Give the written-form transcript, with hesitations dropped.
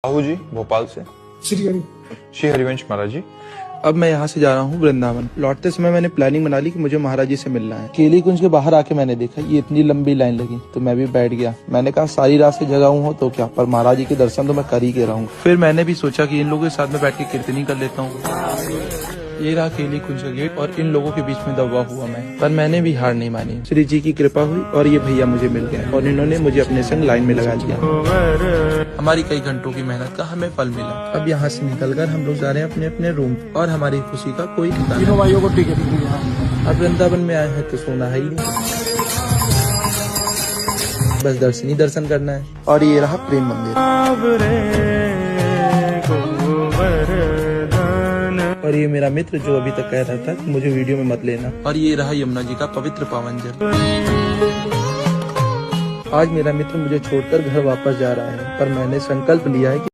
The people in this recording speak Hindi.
बाबू जी भोपाल से। श्री हरिवंश महाराज जी। अब मैं यहाँ से जा रहा हूँ वृंदावन। लौटते समय मैंने प्लानिंग बना ली कि मुझे महाराज जी से मिलना है। केली कुंज के बाहर आके मैंने देखा ये इतनी लंबी लाइन लगी, तो मैं भी बैठ गया। मैंने कहा सारी रात से जगा हूँ तो क्या, पर महाराज जी के दर्शन तो मैं कर ही के रहा हूँ। फिर मैंने भी सोचा कि इन लोगों के साथ में बैठ के कीर्तनी कर लेता हूँ। ये रहा केली कुंज का गेट और इन लोगों के बीच में दबा हुआ मैं, पर मैंने भी हार नहीं मानी। श्री जी की कृपा हुई और ये भैया मुझे मिल गए और इन्होंने मुझे अपने संग लाइन में लगा लिया। हमारी कई घंटों की मेहनत का हमें फल मिला। अब यहाँ से निकलकर हम लोग जा रहे हैं अपने अपने रूम और हमारी खुशी का कोई तीनों भाइयों को टिकट। अब वृंदावन में आए हैं तो सोना है ही नहीं, बस दर्शन ही दर्शन करना है। और ये रहा प्रेम मंदिर। और ये मेरा मित्र जो अभी तक कह रहा था कि मुझे वीडियो में मत लेना। और ये रहा यमुना जी का पवित्र पावन जल। आज मेरा मित्र मुझे छोड़कर घर वापस जा रहा है, पर मैंने संकल्प लिया है कि